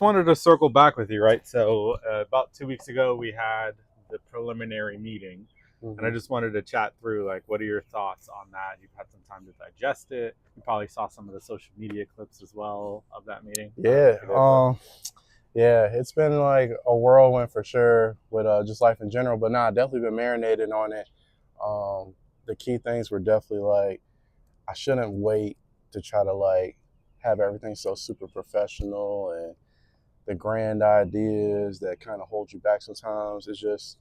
wanted to circle back with you, right? So about 2 weeks ago, we had the preliminary meeting, and I just wanted to chat through, like, what are your thoughts on that? You've had some time to digest it. You probably saw some of the social media clips as well of that meeting. Yeah, yeah, it's been like a whirlwind for sure with just life in general. But I've definitely been marinating on it. The key things were definitely like I shouldn't wait to try to like have everything so super professional and the grand ideas that kind of hold you back sometimes. It's just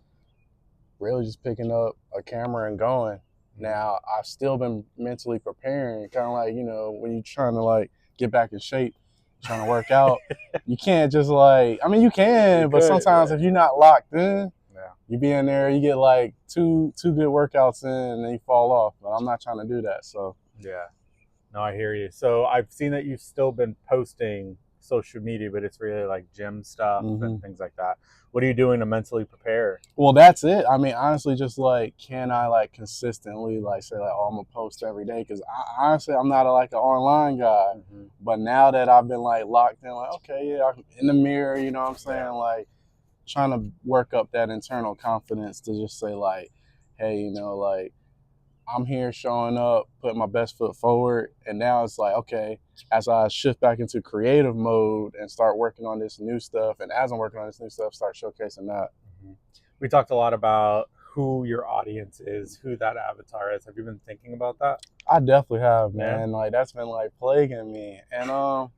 really just picking up a camera and going. Now, I've still been mentally preparing, kind of like, when you're trying to like get back in shape, trying to work out, you can't just like, I mean, you can, but sometimes if you're not locked in, you be in there, you get like two good workouts in and then you fall off. But I'm not trying to do that. So, yeah. No, I hear you. So I've seen that you've still been posting social media, but it's really like gym stuff and things like that. What are you doing to mentally prepare? Well, that's it. I mean, honestly, just like, can I like consistently like say like, oh, I'm gonna post every day? Because honestly, I'm not like an online guy. But now that I've been like locked in, like, okay, yeah, I'm in the mirror, you know what I'm saying? Like, trying to work up that internal confidence to just say like, hey, like, I'm here showing up, putting my best foot forward. And now it's like, okay, as I shift back into creative mode and start working on this new stuff, and as I'm working on this new stuff, start showcasing that. We talked a lot about who your audience is, who that avatar is. Have you been thinking about that? I definitely have, man. Like, that's been like plaguing me. And I'm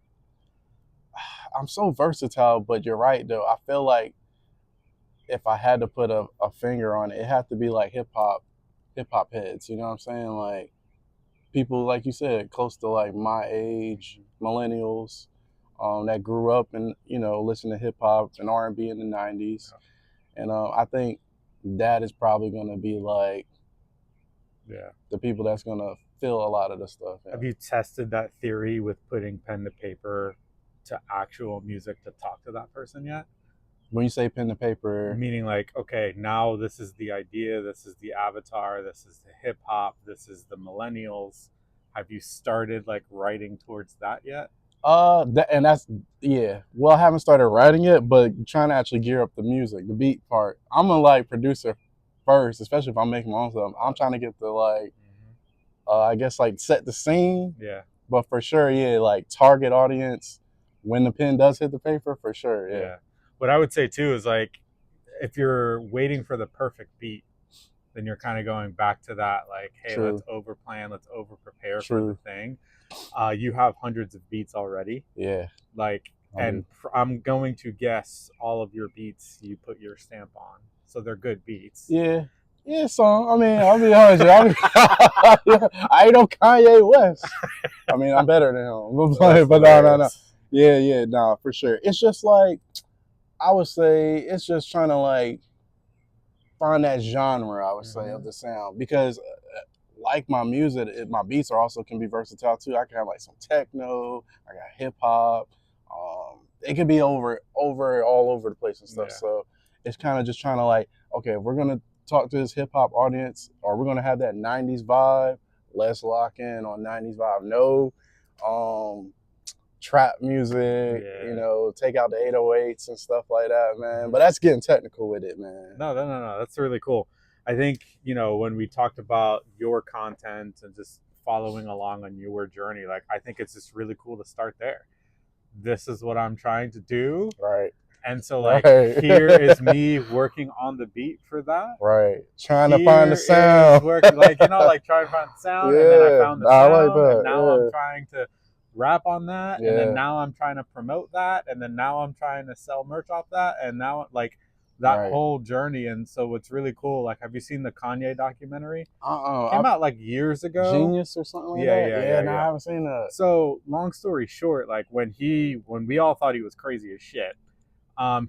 so versatile, but you're right though. I feel like if I had to put a finger on it, it had to be like hip hop heads, you know what I'm saying? Like, people, like you said, close to like my age, millennials, that grew up and, listening to hip hop and R&B in the 90s. And I think that is probably going to be like the people that's going to feel a lot of the stuff. Yeah. Have you tested that theory with putting pen to paper to actual music to talk to that person yet? When you say pen to paper, meaning like, okay, now this is the idea, this is the avatar, this is the hip hop, this is the millennials. Have you started like writing towards that yet? Well, I haven't started writing it, but trying to actually gear up the music, the beat part. I'm a like producer first, especially if I'm making my own stuff. I'm trying to get the like, I guess like set the scene. Yeah. But for sure, like target audience when the pen does hit the paper, for sure. Yeah. What I would say too is like, if you're waiting for the perfect beat, then you're kind of going back to that, like, hey, let's over plan, let's over prepare for the thing. You have hundreds of beats already. Yeah. Like, and I'm going to guess all of your beats you put your stamp on, so they're good beats. Yeah. Yeah, so I mean, I'll be honest with you. I ain't no Kanye West. I mean, I'm better than him. But no. Yeah, no, for sure. It's just like, I would say it's just trying to like find that genre, I would say, of the sound. Because like my music, my beats are also can be versatile too. I can have like some techno, I got hip hop. It could be all over the place and stuff. Yeah. So it's kind of just trying to like, okay, if we're going to talk to this hip hop audience, or we're going to have that 90s vibe, let's lock in on 90s vibe. No trap music, take out the 808s and stuff like that, man. But that's getting technical with it, man. No, that's really cool. I think, when we talked about your content and just following along on your journey, like, I think it's just really cool to start there. This is what I'm trying to do. Right. And so, like, here is me working on the beat for that. Right. Trying to find the sound. Trying to find the sound. And then I found the sound. I like that. And now I'm trying to rap on that. And then now I'm trying to promote that. And then now I'm trying to sell merch off that. And now, like, that whole journey. And so it's really cool. Like, have you seen the Kanye documentary? Came out like years ago. Genius or something like that? Yeah, I haven't seen that. So long story short, like, when we all thought he was crazy as shit,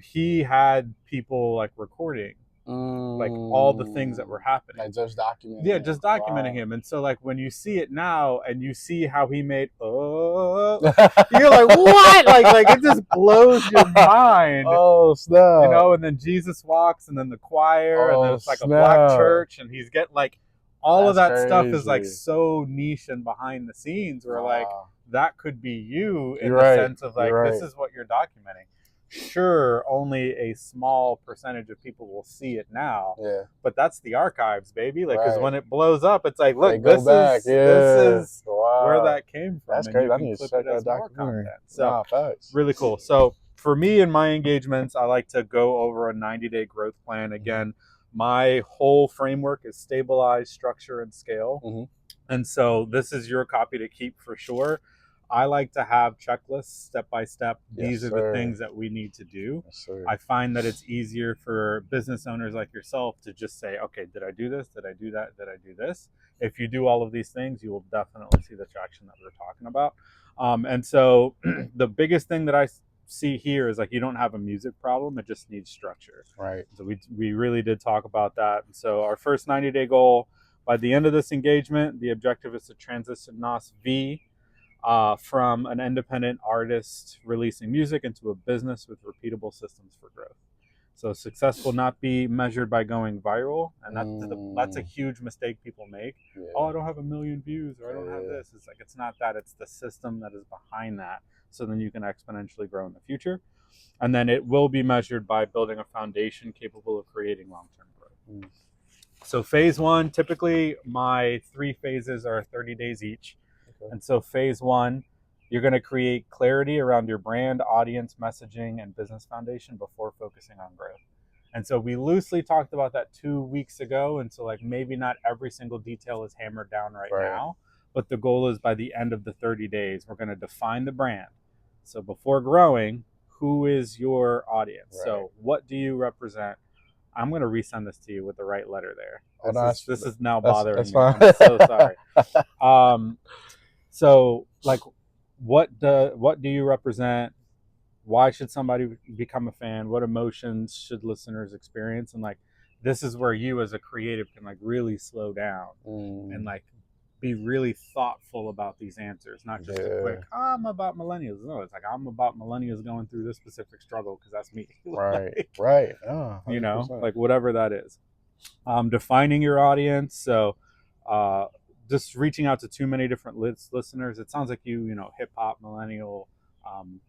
he had people like recording like all the things that were happening. Like just documenting. Yeah, just documenting him. And so like when you see it now and you see how he made you're like, what? like it just blows your mind. Oh, snap. And then Jesus Walks, and then the choir, and then it's like a black church, and he's getting like all of that stuff is like so niche and behind the scenes where like that could be you in the sense of like this is what you're documenting. Sure, only a small percentage of people will see it now. Yeah. But that's the archives, baby. Like, because Right. when it blows up, it's like, look, They go back. this is Wow. where that came from. That's and crazy. you I can need to clip check it as that more documentary. content. So facts. really cool. So for me in my engagements, I like to go over a 90-day growth plan. Again, my whole framework is stabilize, structure, and scale. And so this is your copy to keep for sure. I like to have checklists step by step. These are the things that we need to do. Yes, sir. I find that it's easier for business owners like yourself to just say, okay, did I do this? Did I do that? Did I do this? If you do all of these things, you will definitely see the traction that we're talking about. And so the biggest thing that I see here is like, you don't have a music problem. It just needs structure. Right. So we really did talk about that. And so our first 90-day goal, by the end of this engagement, the objective is to transition Nos V from an independent artist releasing music into a business with repeatable systems for growth. So success will not be measured by going viral, and that's a huge mistake people make. Yeah. Oh, I don't have 1 million views, or I don't have this. It's like, it's not that. It's the system that is behind that. So then you can exponentially grow in the future. And then it will be measured by building a foundation capable of creating long-term growth. So phase one, typically my 3 phases are 30 days each. And so phase one, you're going to create clarity around your brand, audience, messaging, and business foundation before focusing on growth. And so we loosely talked about that 2 weeks ago. And so like maybe not every single detail is hammered down right now, but the goal is by the end of the 30 days, we're going to define the brand. So before growing, who is your audience? So what do you represent? I'm going to resend this to you with the right letter there. This is now bothering me. I'm so sorry. So like, what do you represent? Why should somebody become a fan? What emotions should listeners experience? And like, this is where you as a creative can like really slow down and like be really thoughtful about these answers, not just a quick, I'm about millennials. No, it's like, I'm about millennials going through this specific struggle because that's me. Right. Oh, you know, like whatever that is. Defining your audience. So just reaching out to too many different listeners. It sounds like you know, hip hop, millennial,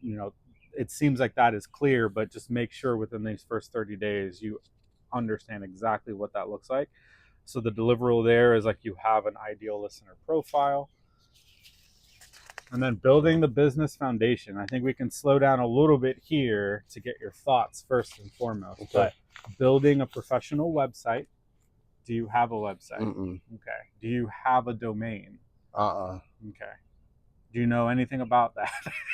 you know, it seems like that is clear, but just make sure within these first 30 days, you understand exactly what that looks like. So the deliverable there is like, you have an ideal listener profile. And then building the business foundation. I think we can slow down a little bit here to get your thoughts first and foremost. But building a professional website. Do you have a website? Okay. Do you have a domain? Okay. Do you know anything about that?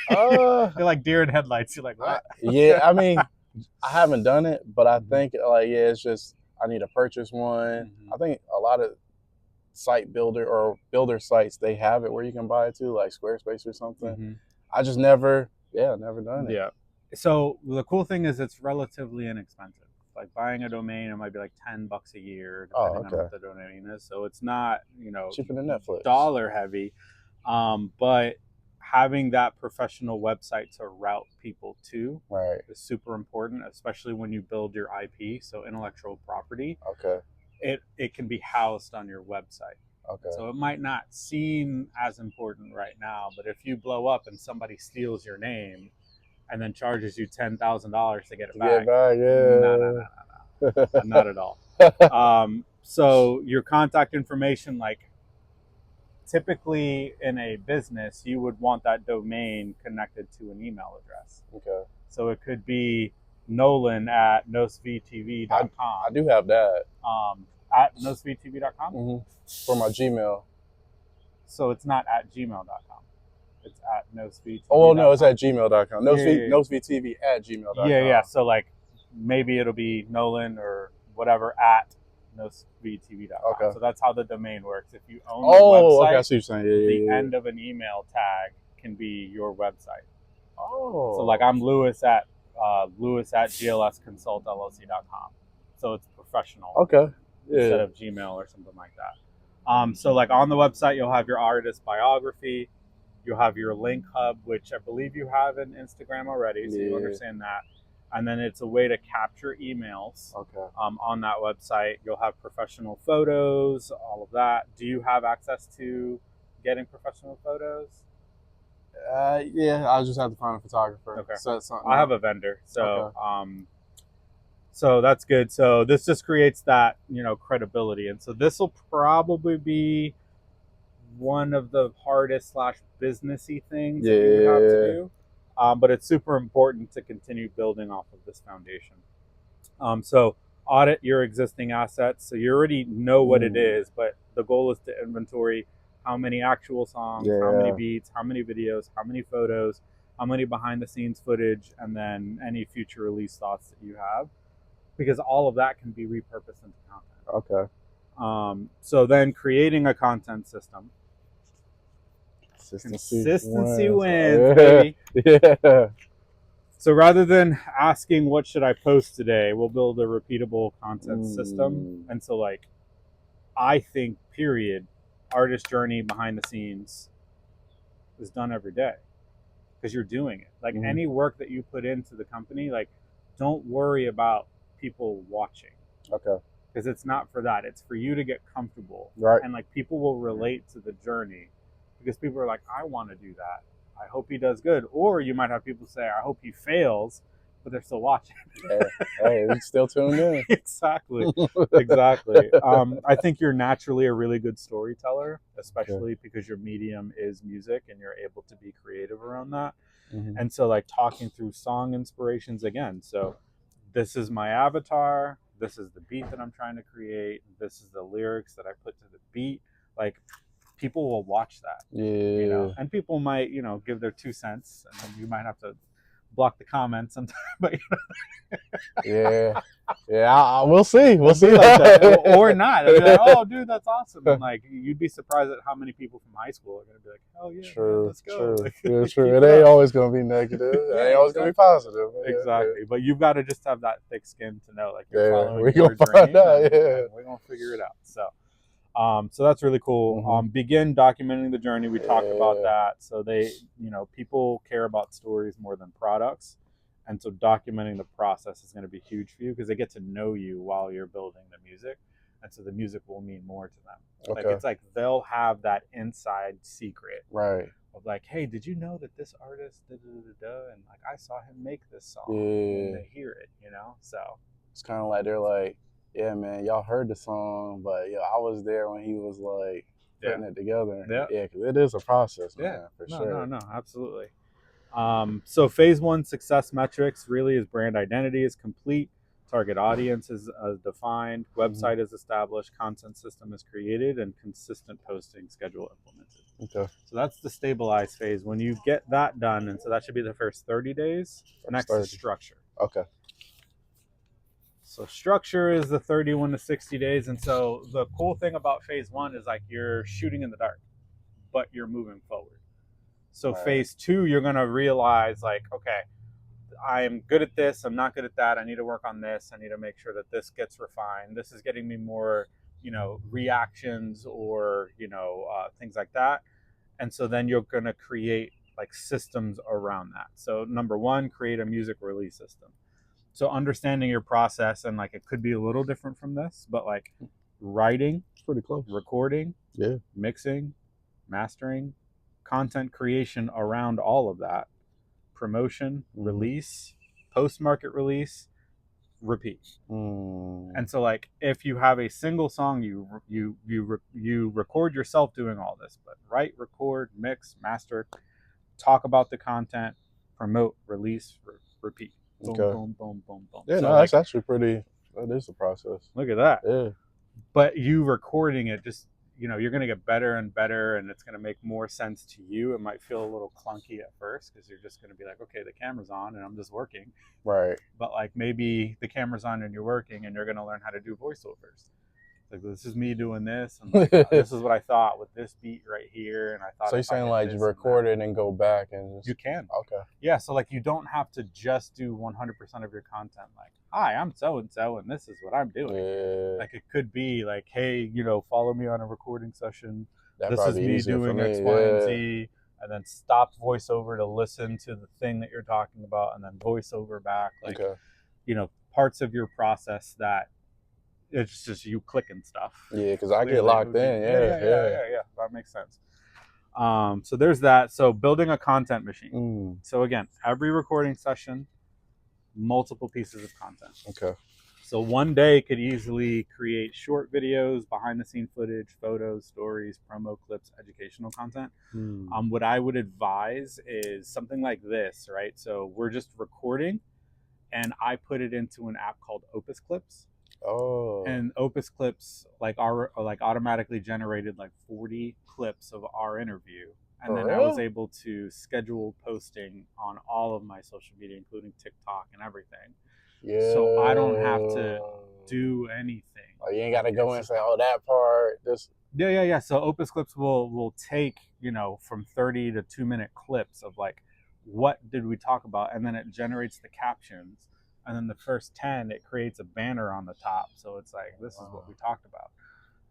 You're like deer in headlights. You're like, what? I mean, I haven't done it, but I think like, it's just, I need to purchase one. I think a lot of site builder or builder sites, they have it where you can buy it too, like Squarespace or something. I just never done it. Yeah. So the cool thing is it's relatively inexpensive. Like buying a domain, it might be like $10 a year, depending on what the domain is. So it's not, you know, cheaper than Netflix, dollar heavy. But having that professional website to route people to is super important, especially when you build your IP, so intellectual property. It can be housed on your website. So it might not seem as important right now, but if you blow up and somebody steals your name and then charges you $10,000 to get it back, no, not at all. So your contact information, like typically in a business, you would want that domain connected to an email address. So it could be Nolan at nosvtv.com. I do have that. At nosvtv.com? For my Gmail. So it's not at gmail.com. It's at nosvtv.com. Oh, no, it's at gmail.com. Nosvtv at gmail.com. Yeah. So like maybe it'll be Nolan or whatever at nosvtv.com. So that's how the domain works. If you own the website, I see what you're saying. The end of an email tag can be your website. So like I'm Lewis at glsconsultllc.com. So it's professional. Instead of Gmail or something like that. So like on the website, you'll have your artist biography. You'll have your link hub, which I believe you have in Instagram already. So you understand that. And then it's a way to capture emails on that website. You'll have professional photos, all of that. Do you have access to getting professional photos? Yeah, I'll just have to find a photographer. Okay. Set something I have up. a vendor, so Okay. so that's good. So this just creates that, you know, credibility, and so this will probably be one of the hardest slash businessy things that you would have to do, but it's super important to continue building off of this foundation. So audit your existing assets. So you already know what it is, but the goal is to inventory how many actual songs, how many beats, how many videos, how many photos, how many behind the scenes footage, and then any future release thoughts that you have, because all of that can be repurposed into content. Okay. So then creating a content system. Consistency wins, baby. Yeah. So rather than asking what should I post today, we'll build a repeatable content system. And so like I think period, artist journey behind the scenes is done every day because you're doing it. Like any work that you put into the company, like don't worry about people watching. Okay. Because it's not for that. It's for you to get comfortable. Right. And like people will relate to the journey because people are like, I want to do that. I hope he does good. Or you might have people say, I hope he fails, but they're still watching. Hey, it's still tuned in. Exactly. I think you're naturally a really good storyteller, especially because your medium is music and you're able to be creative around that. And so like talking through song inspirations again. So this is my avatar. This is the beat that I'm trying to create. This is the lyrics that I put to the beat. Like people will watch that. Yeah. You know, and people might, you know, give their 2 cents, and then you might have to block the comments sometimes. But you know. Yeah. We'll see. We'll see like that. Or not. I'll be like, oh, dude, that's awesome. And like, you'd be surprised at how many people from high school are going to be like, hell yeah, man, let's go. True. Like, Yeah, true. It ain't always going to be negative. It ain't always going to be positive. Exactly. But you've got to just have that thick skin to know, like, you're following we're your going to find out. and we're going to figure it out. So that's really cool. Begin documenting the journey. We talked about that. So they, you know, people care about stories more than products. And so documenting the process is going to be huge for you because they get to know you while you're building the music. And so the music will mean more to them. Like it's like they'll have that inside secret. Right. Of like, hey, did you know that this artist and like I saw him make this song and they hear it, you know? So it's kind of like they're like, yeah, man, y'all heard the song, but I was there when he was like putting it together. Yeah, because it is a process, man, for sure. No, absolutely. So phase 1 success metrics really is brand identity is complete, target audience is defined, website is established, content system is created, and consistent posting schedule implemented. Okay. So that's the stabilize phase. When you get that done, and so that should be the first 30 days. Next is structure. Okay. So structure is the 31 to 60 days. And so the cool thing about phase 1 is like you're shooting in the dark, but you're moving forward. So phase 2, you're going to realize like, okay, I am good at this. I'm not good at that. I need to work on this. I need to make sure that this gets refined. This is getting me more, you know, reactions or, you know, things like that. And so then you're going to create like systems around that. So number 1, create a music release system. So understanding your process, and like it could be a little different from this, but like writing, pretty close, recording, mixing, mastering, content creation around all of that, promotion, release, post-market release, repeat. And so like if you have a single song, you record yourself doing all this, but write, record, mix, master, talk about the content, promote, release, repeat. Boom, boom, boom, boom, boom. Yeah, so no, that's actually pretty, that is a process. Look at that. Yeah. But you recording it, just, you know, you're going to get better and better, and it's going to make more sense to you. It might feel a little clunky at first because you're just going to be like, okay, the camera's on and I'm just working. Right. But like maybe the camera's on and you're working and you're going to learn how to do voiceovers. Like, this is me doing this, and like, this is what I thought with this beat right here, and I thought. So you're saying like you record it and go back and just... You can. Okay. Yeah, so like you don't have to just do 100% of your content. Like, hi, I'm so and so, and this is what I'm doing. Yeah. Like it could be like, hey, you know, follow me on a recording session. That this is me doing X, Y, and Z, and then stop voiceover to listen to the thing that you're talking about, and then voiceover back. Like, you know, parts of your process that. It's just you clicking stuff. Yeah, because I get locked in. Yeah. That makes sense. So there's that. So building a content machine. So again, every recording session, multiple pieces of content. Okay. So one day could easily create short videos, behind the scene footage, photos, stories, promo clips, educational content. What I would advise is something like this, right? So we're just recording, and I put it into an app called Opus Clips. Oh. And Opus Clips like automatically generated like 40 clips of our interview. And then I was able to schedule posting on all of my social media, including TikTok and everything. Yeah. So I don't have to do anything. Oh, you ain't got to go and say, oh, that part. This. Yeah. So Opus Clips will take, from 30 to 2-minute clips of like, what did we talk about? And then it generates the captions. And then the first 10, it creates a banner on the top. So it's like, this is what we talked about.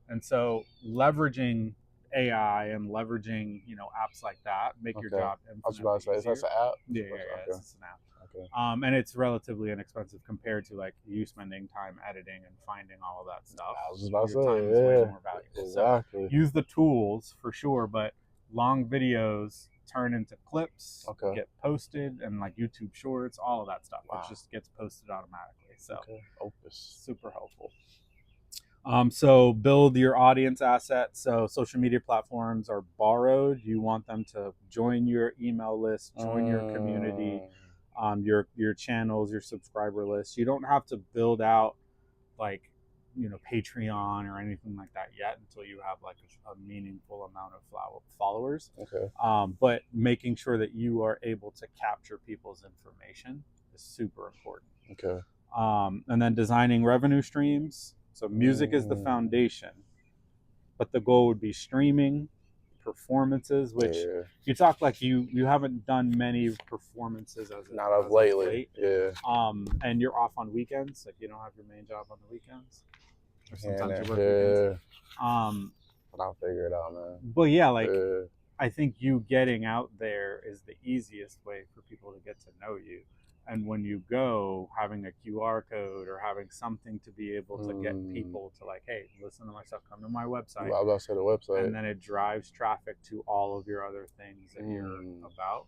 And so leveraging AI and leveraging, apps like that make your job infinitely easier. I was about to say, is that an app? Yeah, it's an app. Okay. And it's relatively inexpensive compared to like you spending time editing and finding all of that stuff. I was about to say, time is way more valuable. Exactly. So use the tools for sure, but long videos turn into clips, get posted, and like YouTube Shorts, all of that stuff. It just gets posted automatically. So Opus, super helpful. So build your audience assets. So social media platforms are borrowed. You want them to join your email list, join your community, your channels, your subscriber list. You don't have to build out like, Patreon or anything like that yet until you have like a meaningful amount of followers. Okay. But making sure that you are able to capture people's information is super important. Okay. And then designing revenue streams. So music is the foundation, but the goal would be streaming, performances, which you talk like you haven't done many performances as of lately. Yeah. And you're off on weekends, like you don't have your main job on the weekends. Or sometimes you work weekends. But I'll figure it out, man. But yeah, like I think you getting out there is the easiest way for people to get to know you. And when you go, having a QR code or having something to be able to get people to like, hey, listen to my stuff, come to my website. I was about to say the website. And then it drives traffic to all of your other things that you're about.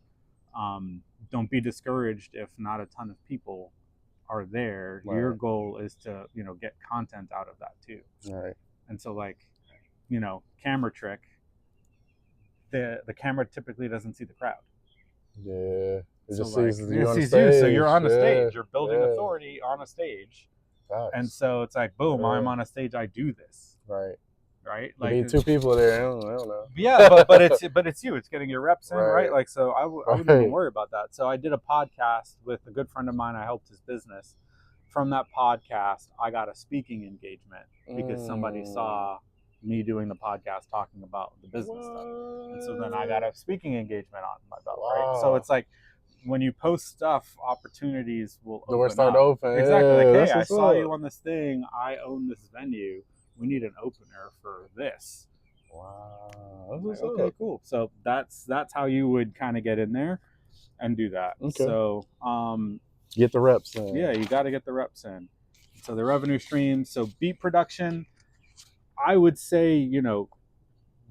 Don't be discouraged if not a ton of people are there. Right. Your goal is to, get content out of that too. Right. And so like, camera trick, the camera typically doesn't see the crowd. Yeah. It just sees you on the stage. So you're on the stage. You're building authority on a stage. Facts. And so it's like, boom, I'm on a stage. I do this. Right. Right. Like you need 2 people there. I don't know. Yeah, but it's you. It's getting your reps in, right? Like so, I wouldn't even worry about that. So I did a podcast with a good friend of mine. I helped his business. From that podcast, I got a speaking engagement because somebody saw me doing the podcast talking about the business stuff. And so then I got a speaking engagement on my belt, right? So it's like when you post stuff, opportunities will doors start open. Exactly. Like, hey, I saw you on this thing. I own this venue. We need an opener for this. Wow. Like, okay, cool. So that's how you would kind of get in there and do that. Okay. So get the reps in. Yeah, you got to get the reps in. So the revenue streams. So beat production. I would say,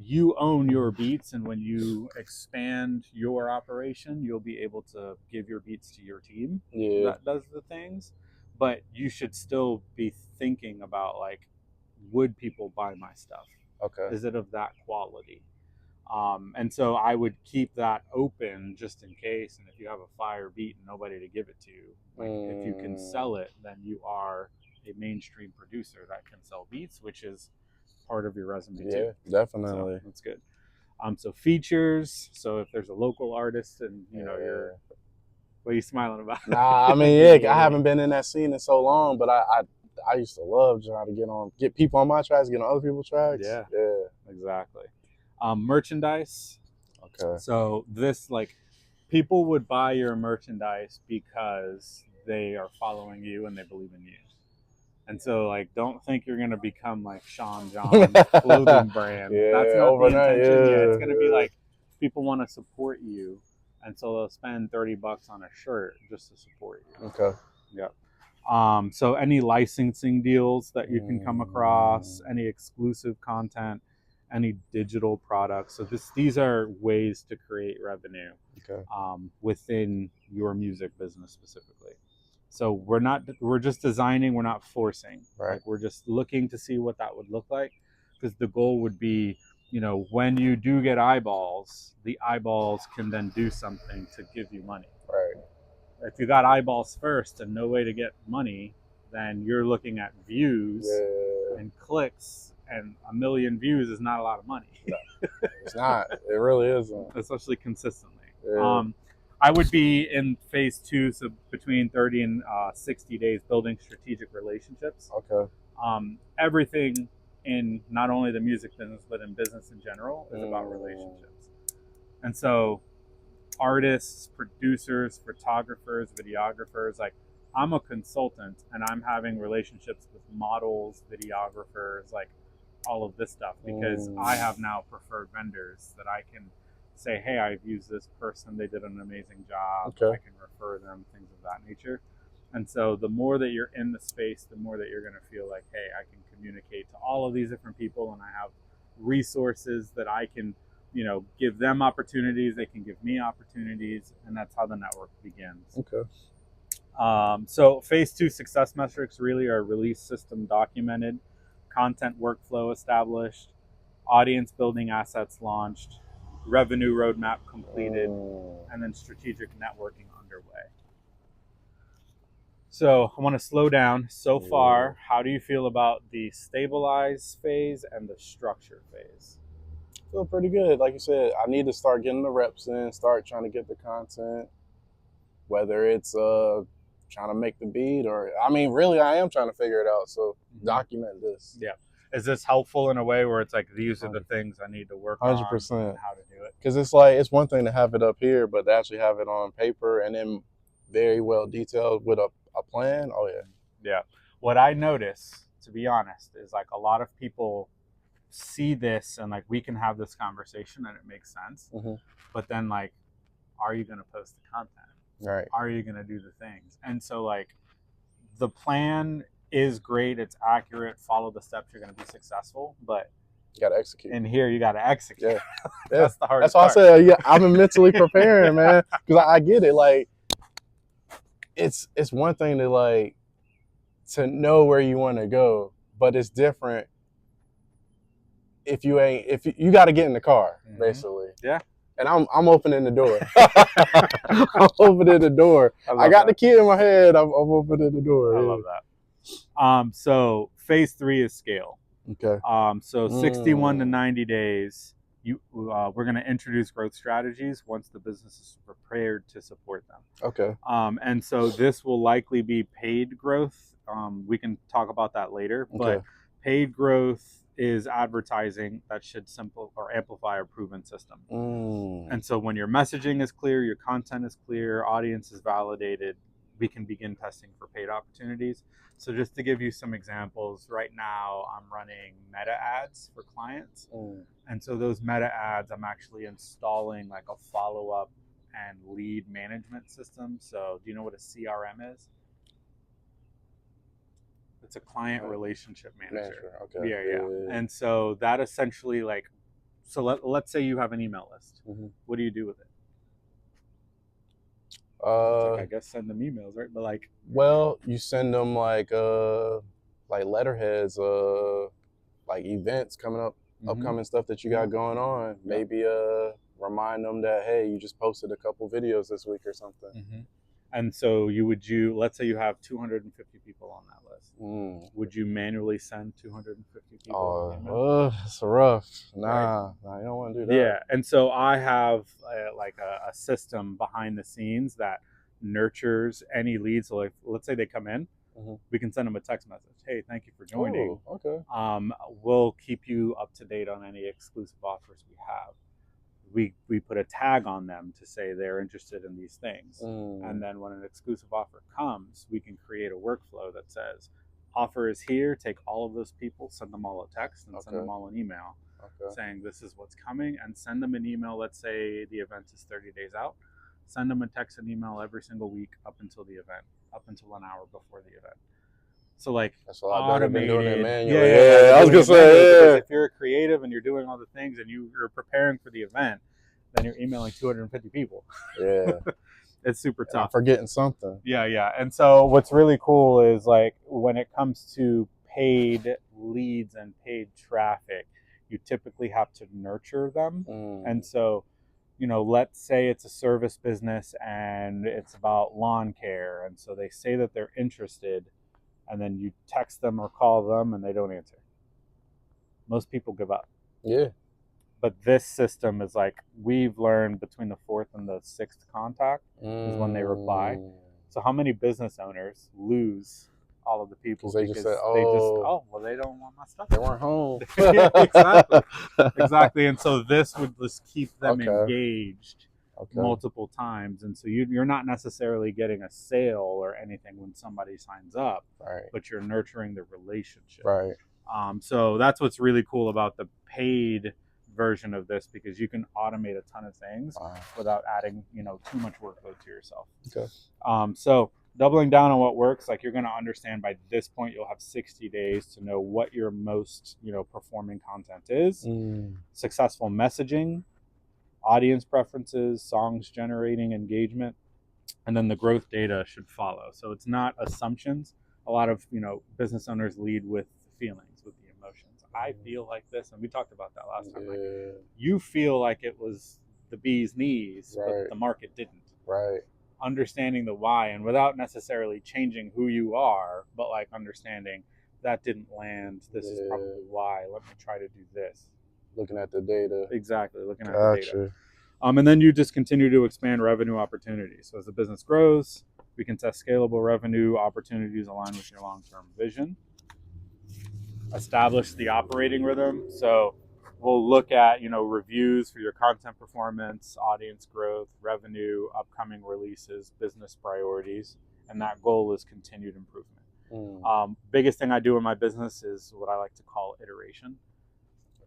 you own your beats, and when you expand your operation, you'll be able to give your beats to your team that does the things. But you should still be thinking about like, would people buy my stuff? Okay. Is it of that quality? And so I would keep that open just in case. And if you have a fire beat and nobody to give it to, like if you can sell it, then you are a mainstream producer that can sell beats, which is part of your resume too. Definitely. So that's good. So features. So if there's a local artist and you're, what are you smiling about? Nah, I mean, I haven't been in that scene in so long, but I used to love trying to get people on my tracks, get on other people's tracks. Yeah, exactly. Merchandise. Okay. So this people would buy your merchandise because they are following you and they believe in you. And so, don't think you're going to become like Sean John's clothing brand. That's not overnight, the intention. Yeah, it's going to be people want to support you. And so they'll spend $30 on a shirt just to support you. Okay. Yep. So any licensing deals that you can come across, any exclusive content, any digital products. So these are ways to create revenue within your music business specifically. So we're just designing, we're not forcing. Right. Like we're just looking to see what that would look like, because the goal would be, when you do get eyeballs, the eyeballs can then do something to give you money. Right. If you got eyeballs first and no way to get money, then you're looking at views and clicks, and 1 million views is not a lot of money. No, it's not. It really isn't. Especially consistently. Yeah. I would be in phase 2, so between 30 and 60 days, building strategic relationships. Okay. Everything in not only the music business, but in business in general is about relationships. And so artists, producers, photographers, videographers, like I'm a consultant and I'm having relationships with models, videographers, like all of this stuff, because I have now preferred vendors that I can say, hey, I've used this person, they did an amazing job, I can refer them, things of that nature. And so the more that you're in the space, the more that you're going to feel like, hey, I can communicate to all of these different people, and I have resources that I can, give them opportunities, they can give me opportunities, and that's how the network begins. Okay. So phase 2 success metrics really are release system documented, content workflow established, audience building assets launched, revenue roadmap completed, and then strategic networking underway. So I want to slow down. So far, how do you feel about the stabilize phase and the structure phase? I feel pretty good. Like you said, I need to start getting the reps in, start trying to get the content, whether it's trying to make the beat or, really I am trying to figure it out. So document this. Yeah. Is this helpful in a way where it's like, these are the things I need to work 100%. on and how to do it? Because it's like, it's one thing to have it up here, but to actually have it on paper and then very well detailed with a plan. Oh yeah. Yeah. What I notice, to be honest, is like a lot of people see this and like we can have this conversation and it makes sense. But then like, are you going to post the content? Right. Are you going to do the things? And so like the plan is great, it's accurate, follow the steps, you're going to be successful, but you got to execute. And here you got to execute. Yeah. That's the hardest part. That's why I said, I'm mentally preparing, man, because I get it. Like it's one thing to like to know where you want to go, but it's different if you got to get in the car, basically. Yeah. And I'm opening the door. I'm opening the door. I got the key in my head. I'm opening the door. I love that. So phase 3 is scale. Okay. So 61 to 90 days, we're going to introduce growth strategies once the business is prepared to support them. Okay. And so this will likely be paid growth. We can talk about that later, but paid growth is advertising that should amplify a proven system. And so when your messaging is clear, your content is clear, audience is validated, we can begin testing for paid opportunities. So just to give you some examples, right now I'm running meta ads for clients. And so those meta ads, I'm actually installing like a follow-up and lead management system. So do you know what a CRM is? It's a client relationship manager. Okay. Yeah. And so that essentially let's say you have an email list. What do you do with it? I guess send them emails, right? But like, well, you send them like letterheads, like events coming up, upcoming stuff that you got going on. Maybe remind them that, hey, you just posted a couple videos this week or something. And so let's say you have 250 people on that list. Would you manually send 250 people? Oh, it's rough. Nah, you don't want to do that. Yeah, and so I have a system behind the scenes that nurtures any leads. So like, let's say they come in, we can send them a text message. Hey, thank you for joining. Okay. We'll keep you up to date on any exclusive offers we have. We put a tag on them to say they're interested in these things. And then when an exclusive offer comes, we can create a workflow that says, offer is here, take all of those people, send them all a text, and send them all an email saying this is what's coming, and send them an email. Let's say the event is 30 days out. Send them a text and email every single week up until the event, up until an hour before the event. So like that's a lot better than doing it manually. Yeah, I was gonna say, if you're a creative and you're doing all the things and you're preparing for the event, then you're emailing 250 people. Yeah. It's super tough. I'm forgetting something. Yeah. And so what's really cool is like when it comes to paid leads and paid traffic, you typically have to nurture them. And so, you know, let's say it's a service business and it's about lawn care. And so they say that they're interested, and then you text them or call them and they don't answer. Most people give up. Yeah. But this system is like, we've learned between the 4th and the 6th contact is when they reply. So how many business owners lose all of the people because they don't want my stuff. They weren't home. Yeah, exactly. And so this would just keep them engaged multiple times. And so you're not necessarily getting a sale or anything when somebody signs up, right, but you're nurturing the relationship. Right. So that's what's really cool about the paid version of this, because you can automate a ton of things without adding, you know, too much workload to yourself. Okay. So doubling down on what works, like you're going to understand by this point, you'll have 60 days to know what your most, you know, performing content is, successful messaging, audience preferences, songs generating engagement, and then the growth data should follow. So it's not assumptions. A lot of, you know, business owners lead with feelings, with the emotions. I feel like this, and we talked about that last time. Like, you feel like it was the bee's knees, but the market didn't. Right. Understanding the why, and without necessarily changing who you are, but like understanding that didn't land. This is probably why. Let me try to do this. Looking at the data. Exactly. Looking at the data. And then you just continue to expand revenue opportunities. So as the business grows, we can test scalable revenue opportunities aligned with your long-term vision. Establish the operating rhythm. So we'll look at, you know, reviews for your content performance, audience growth, revenue, upcoming releases, business priorities, and that goal is continued improvement. Biggest thing I do in my business is what I like to call iteration.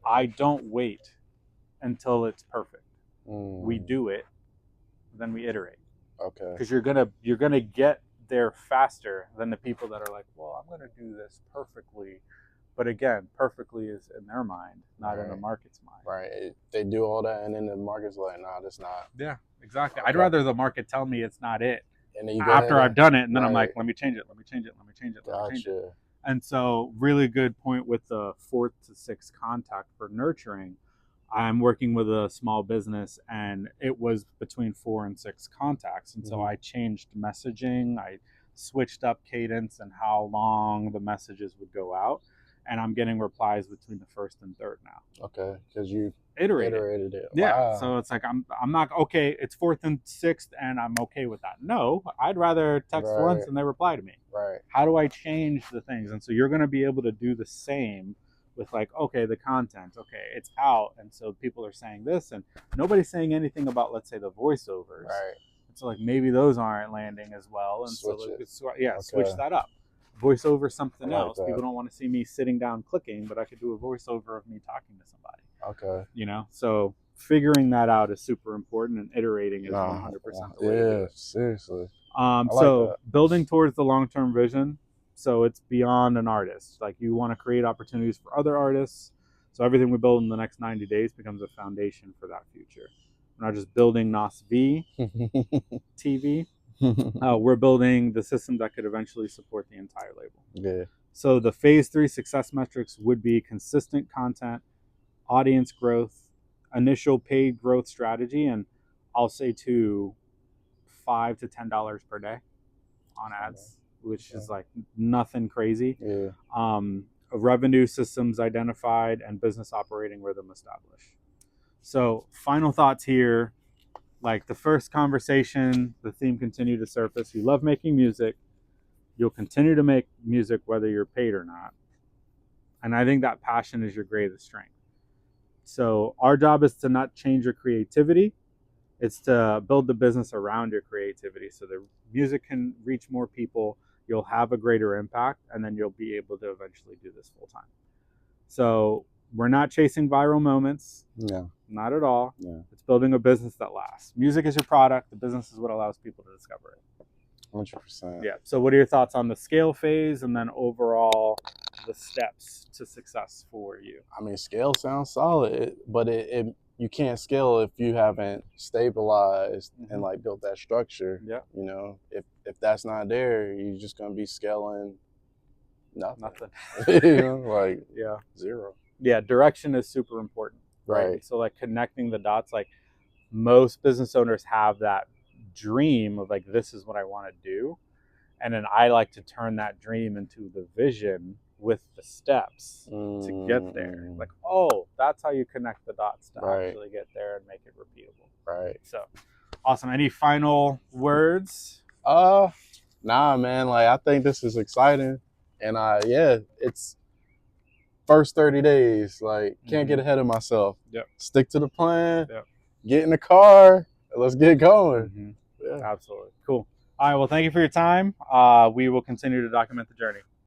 I don't wait until it's perfect. We do it, then we iterate. Okay. Because you're gonna get there faster than the people that are like, well, I'm gonna do this perfectly. But again, perfectly is in their mind, not in the market's mind. Right. They do all that, and then the market's like, nah, that's not. Yeah, exactly. Okay. I'd rather the market tell me it's not it. And then after I've done it, and then I'm like, let me change it. Gotcha. And so really good point with the 4th to 6th contact for nurturing. I'm working with a small business, and it was between 4 and 6 contacts. And so I changed messaging. I switched up cadence and how long the messages would go out. And I'm getting replies between the 1st and 3rd now. Okay, because you iterated it. Yeah. Wow. So it's like I'm not okay. It's 4th and 6th, and I'm okay with that. No, I'd rather text once and they reply to me. Right. How do I change the things? And so you're going to be able to do the same with like, okay, the content. Okay, it's out, and so people are saying this, and nobody's saying anything about, let's say, the voiceovers. Right. So like maybe those aren't landing as well, and switch that up. Voice over something else. People don't want to see me sitting down clicking, but I could do a voiceover of me talking to somebody. Okay. You know, so figuring that out is super important, and iterating is 100% the way to do it. Seriously. So building towards the long-term vision. So it's beyond an artist. Like you want to create opportunities for other artists. So everything we build in the next 90 days becomes a foundation for that future. We're not just building Nos V TV. We're building the system that could eventually support the entire label. Yeah. So the phase 3 success metrics would be consistent content, audience growth, initial paid growth strategy, and I'll say too, $5 to $10 per day on ads, which is like nothing crazy. Yeah. Revenue systems identified and business operating rhythm established. So final thoughts here. Like the first conversation, the theme continued to surface. You love making music. You'll continue to make music whether you're paid or not. And I think that passion is your greatest strength. So our job is to not change your creativity. It's to build the business around your creativity so the music can reach more people. You'll have a greater impact, and then you'll be able to eventually do this full time. So we're not chasing viral moments. No. Not at all. No. It's building a business that lasts. Music is your product. The business is what allows people to discover it. 100%. Yeah. So what are your thoughts on the scale phase and then overall the steps to success for you? I mean, scale sounds solid, but you can't scale if you haven't stabilized and like built that structure. Yeah. You know, if that's not there, you're just gonna be scaling nothing. You know, like yeah, zero. Yeah, direction is super important, right? So like connecting the dots, like most business owners have that dream of like, this is what I want to do. And then I like to turn that dream into the vision with the steps to get there. Like, oh, that's how you connect the dots to actually get there and make it repeatable. Right. So awesome. Any final words? Nah, man. Like, I think this is exciting. And it's first 30 days. Like, can't get ahead of myself. Yep. Stick to the plan. Yep. Get in the car. Let's get going. Yeah. Absolutely. Cool. All right. Well, thank you for your time. We will continue to document the journey.